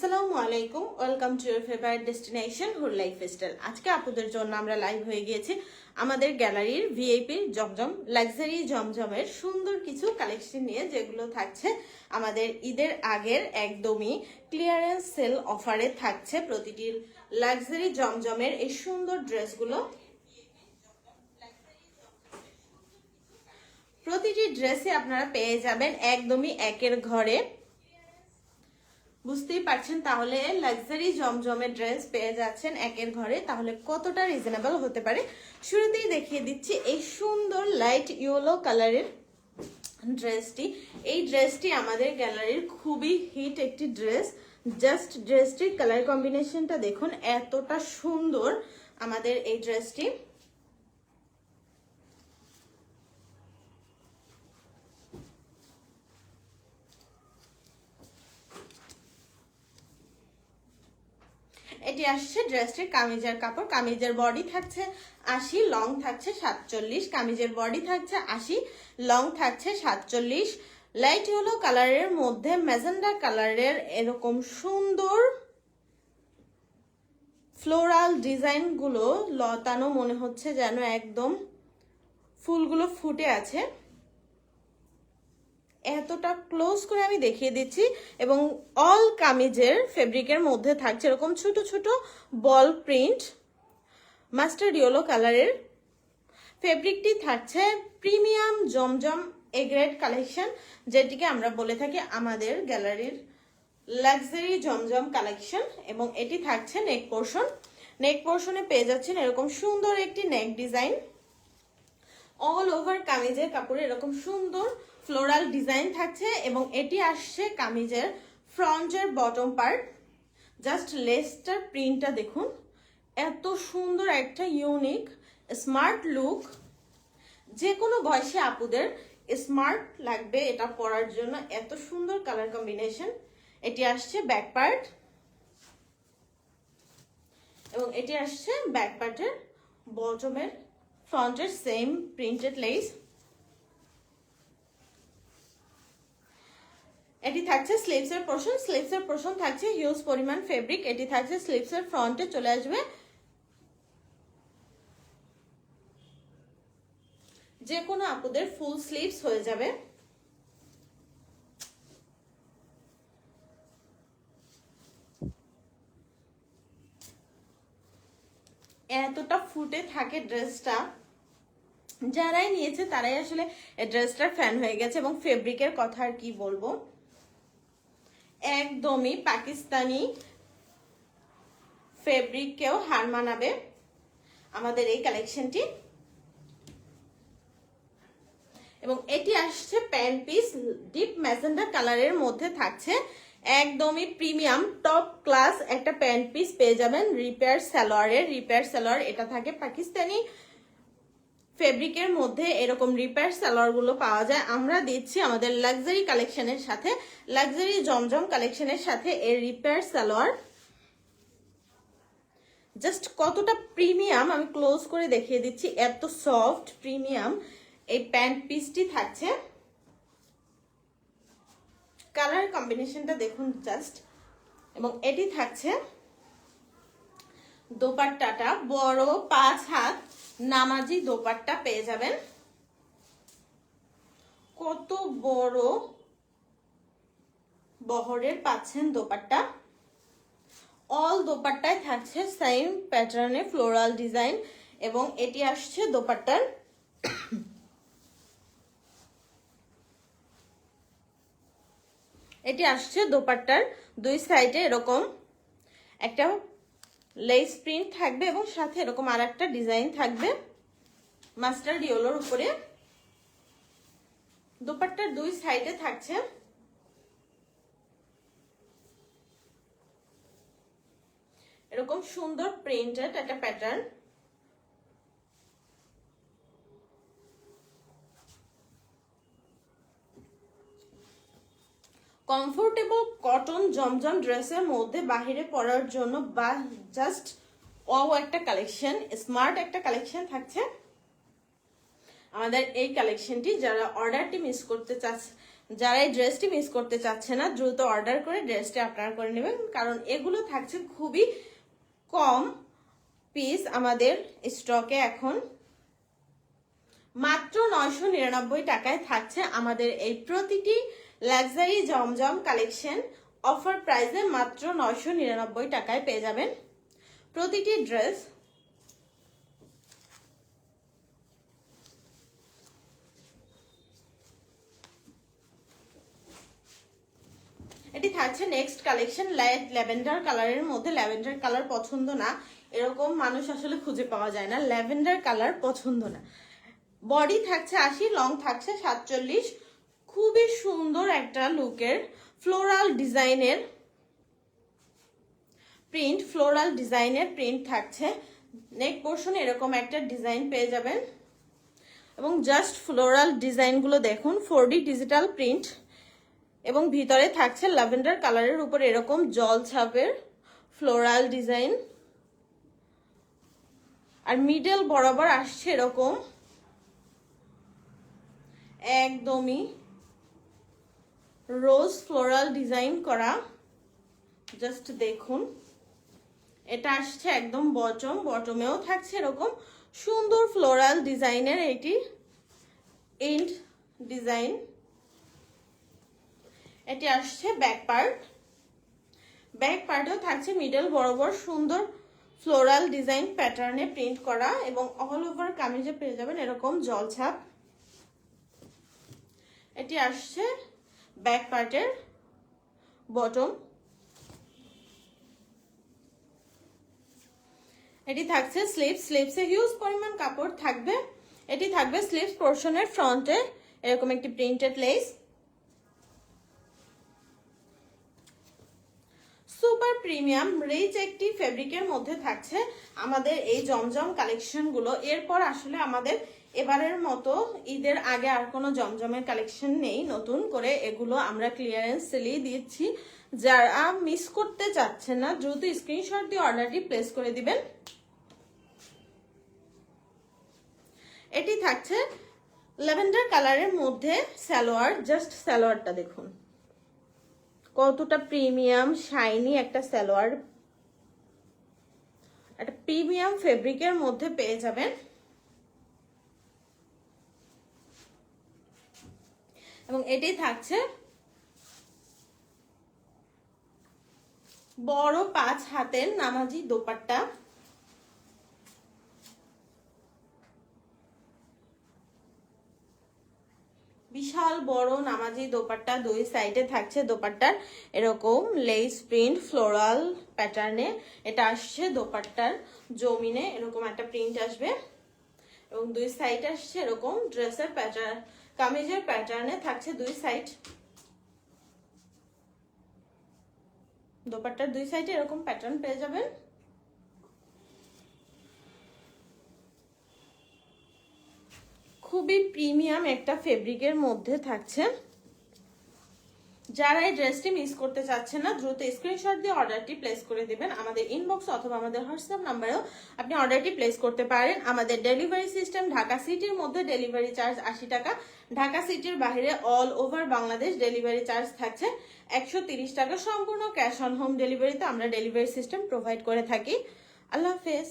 আসসালামু আলাইকুম, welcome to your favourite destination hood lifestyle. আজকে আপুদের জন্য আমরা লাইভ হয়ে গিয়েছি আমাদের গ্যালারির ভিআইপি জমজম লাক্সারি জমজমের সুন্দর কিছু কালেকশন নিয়ে, যেগুলো থাকছে আমাদের ঈদের আগের একদমই ক্লিয়ারেন্স সেল অফারে থাকছে প্রতিটি লাক্সারি জমজমের এই সুন্দর ড্রেসগুলো। প্রতিটি ড্রেসে আপনারা পেয়ে যাবেন একদমই একের ঘরে। বুঝতেই পারছেন তাহলে লাক্সারি জমজমের ড্রেস পেয়ে যাচ্ছেন একের ঘরে, তাহলে কতটা রিজনেবল হতে পারে। শুরুতেই দেখিয়ে দিচ্ছি এই সুন্দর লাইট ইয়েলো কালারের ড্রেসটি। এই ড্রেসটি আমাদের গ্যালারির খুবই হিট একটি ড্রেস। জাস্ট ড্রেসটির কালার কম্বিনেশনটা দেখুন, এতটা সুন্দর আমাদের এই ড্রেসটি। এটি আসছে ড্রেসটির কামিজের কাপড়। কামিজের বডি থাকছে 80, লং থাকছে 47। কামিজের বডি থাকছে 80, লং থাকছে 47। লাইট ইয়েলো কালারের মধ্যে ম্যাজেন্ডা কালারের এরকম সুন্দর ফ্লোরাল ডিজাইন গুলো লতানো মনে হচ্ছে, যেন একদম ফুলগুলো ফুটে আছে। এতটা ক্লোজ করে আমি দেখিয়ে দিচ্ছি। এবং অল কামিজের ফেব্রিকের মধ্যে থাকছে এরকম ছোট ছোট বল প্রিন্ট। মাস্টার্ড ইয়েলো কালারের ফেব্রিকটি থাকছে premium Zamzam A grade collection, যেটিকে আমরা বলে থাকি আমাদের গ্যালারির লাক্সারি জমজম কালেকশন। এবং এটি থাকছে নেক পোর্শন। নেক পোর্শনে পেয়ে যাচ্ছেন এরকম সুন্দর একটি নেক ডিজাইন। অল ওভার কামিজের কাপড়ে এরকম সুন্দর ফ্লোরাল ডিজাইন থাকছে। এবং এটি আসছে কামিজের ফ্রন্টের বটম পার্ট। জাস্ট লেসটার প্রিন্টটা দেখুন, এত সুন্দর একটা ইউনিক স্মার্ট লুক। যে কোনো বয়সে আপুদের স্মার্ট লাগবে এটা পরার জন্য, এত সুন্দর কালার কম্বিনেশন। এটি আসছে ব্যাক পার্ট এবং এটি আসছে ব্যাক পার্টের বটমের ফ্রন্টের সেম প্রিন্টেড লেস। এটি থাকছে স্লিভসের পোর্শন। স্লিভসের পোর্শন থাকছে হিউজ পরিমাণ ফেব্রিক। এটি থাকছে স্লিভসের ফ্রন্টে চলে আসবে। যে কোনো আপুদের ফুল স্লিভস হয়ে যাবে। এতটা ফুটে থাকে ড্রেসটা, যারাই নিয়েছে তারাই আসলে এই ড্রেসটার ফ্যান হয়ে গেছে। এবং ফেব্রিকের কথা আর কি বলবো, একদমই পাকিস্তানি ফেব্রিককেও হার মানাবে আমাদের এই কালেকশনটি। এবং এটি আসছে প্যান্ট পিস, ডিপ ম্যাজেন্ডা কালারের মধ্যে থাকছে একদমই প্রিমিয়াম টপ ক্লাস একটা প্যান্ট পিস পেয়ে যাবেন রিপেয়ার সালোয়ারের। রিপেয়ার সালোয়ার এটা থাকে পাকিস্তানি ফেব্রিকের মধ্যে। এরকম রিপেয়ার সালোয়ার গুলো পাওয়া যায় আমরা দিচ্ছি আমাদের লাক্সারি কালেকশনের সাথে, লাক্সারি জমজম কালেকশনের সাথে এর রিপেয়ার সালোয়ার। জাস্ট কতটা প্রিমিয়াম আমি ক্লোজ করে দেখিয়ে দিচ্ছি, এত সফট প্রিমিয়াম এই প্যান্ট পিসটি থাকছে। কালার কম্বিনেশনটা দেখুন জাস্ট। এবং এটি থাকছে দোপাট্টাটা, বড় 5 হাত নামাজি দোপাট্টা পেয়ে যাবেন। কত বড় বহরের পাচ্ছেন দোপাট্টা। অল দোপাট্টায় থাকছে সেম প্যাটার্নে ফ্লোরাল ডিজাইন। এবং এটি আসছে দোপাট্টার এটি আসছে দোপাট্টার দুই সাইডে এরকম একটা লেস প্রিন্ট থাকবে এবং সাথে এরকম আর একটা ডিজাইন থাকবে মাস্টার্ড ইয়েলোর উপরে। দোপাট্টার দুই সাইডে থাকছে এরকম সুন্দর প্রিন্টেড একটা প্যাটার্ন। কমফোর্টেবল কটন জমজম ড্রেসের মধ্যে বাহিরে পরার জন্য বা জাস্ট ওয়াও একটা কালেকশন, স্মার্ট একটা কালেকশন থাকছে আমাদের এই কালেকশনটি। যারা অর্ডারটি মিস করতে যারা এই ড্রেসটি মিস করতে চাচ্ছে না দ্রুত অর্ডার করে ড্রেসটি আপনারা করে নেবেন, কারণ এগুলো থাকছে খুবই কম পিস আমাদের স্টকে। এখন মাত্র 999 টাকায় থাকছে আমাদের এই প্রতিটি লাক্সারি জমজম কালেকশন। অফার প্রাইসে মাত্র 999 টাকায় পেয়ে যাবেন প্রতিটি ড্রেস। এটি থাকছে নেক্সট কালেকশন, লাইট ল্যাভেন্ডার কালারের মধ্যে। ল্যাভেন্ডার কালার পছন্দ না এরকম মানুষ আসলে খুঁজে পাওয়া যায় না, ল্যাভেন্ডার কালার পছন্দ না। বডি থাকছে 80, লং থাকছে 47। খুবই সুন্দর একটা লুকের ফ্লোরাল ডিজাইনের প্রিন্ট, ফ্লোরাল ডিজাইনের প্রিন্ট থাকছে। নেক পোর্শন এরকম একটা ডিজাইন পেয়ে যাবেন এবং জাস্ট ফ্লোরাল ডিজাইনগুলো দেখুন, 4D ডিজিটাল প্রিন্ট এবং ভিতরে থাকছে ল্যাভেন্ডার কালারের উপর এরকম জল ছাপের ফ্লোরাল ডিজাইন। আর মিডল বরাবর আসছে এরকম একদমই রোজ ফ্লোরাল ডিজাইন করা। জাস্ট দেখুন, এটা আসছে একদম বটমেও থাকছে এরকম সুন্দর ফ্লোরাল ডিজাইনের এটি এন্ড ডিজাইন। এটি আসছে ব্যাক পার্টেও থাকছে মিডল বরাবর সুন্দর ফ্লোরাল ডিজাইন প্যাটার্নে প্রিন্ট করা এবং অল ওভার কামিজে পেয়ে যাবেন এরকম জলছাপ। এটি আসছে ব্যাক পার্টের বটম। এটি থাকছে স্লিভসে হিউজ পরিমাণ কাপড় থাকবে। এটি থাকবে স্লিভস পোর্শনের ফ্রন্টে এরকম একটি printed lace. Super premium rich একটি ফেব্রিকের মধ্যে থাকছে আমাদের এই জমজম কালেকশনগুলো। এরপর আসলে আমাদের এবারের মতো ঈদের আগে আর কোনো জমজমের কালেকশন নেই নতুন করে, এগুলো আমরা ক্লিয়ারেন্স সেলেই দিচ্ছি। যারা মিস করতে চাচ্ছেন না দ্রুত স্ক্রিনশট দিয়ে অর্ডারটি প্লেস করে দিবেন। এটি থাকছে ল্যাভেন্ডার কালারের মধ্যে সালোয়ার। জাস্ট সালোয়ারটা দেখুন কতটা প্রিমিয়াম শাইনি একটা সালোয়ার, একটা প্রিমিয়াম ফেব্রিকের মধ্যে পেয়ে যাবেন। এবং এটি থাকছে বড় 5 হাতের নামাজি দোপাট্টা। বিশাল বড় নামাজি দোপাট্টা, দুই সাইডে থাকছে দোপাট্টার এরকম লেস প্রিন্ট ফ্লোরাল প্যাটার্নে। এটা আসছে দোপাট্টার জমিনে এরকম একটা প্রিন্ট আসবে এবং দুই সাইড আসছে এরকম ড্রেসের প্যাটার্ন, কামিজের প্যাটার্নে থাকছে দুই সাইড। দোপাট্টার দুই সাইডে এরকম প্যাটার্ন পেয়ে যাবেন। খুবই প্রিমিয়াম একটা ফেব্রিকের মধ্যে থাকছে। যারা এই ড্রেসটি মিস করতে চাচ্ছেন না দ্রুত স্ক্রিনশট দিয়ে অর্ডারটি প্লেস করে দিবেন। আমাদের ইনবক্স অথবা আমাদের হোয়াটসঅ্যাপ নাম্বারেও আপনি অর্ডারটি প্লেস করতে পারেন। আমাদের ডেলিভারি সিস্টেম ঢাকা সিটির মধ্যে ডেলিভারি চার্জ 80 টাকা, ঢাকা সিটির বাইরে all over Bangladesh delivery charge থাকছে 130 টাকা। সম্পূর্ণ ক্যাশ অন হোম ডেলিভারিতে আমরা ডেলিভারি সিস্টেম প্রোভাইড করে থাকি। আল্লাহ হাফেজ।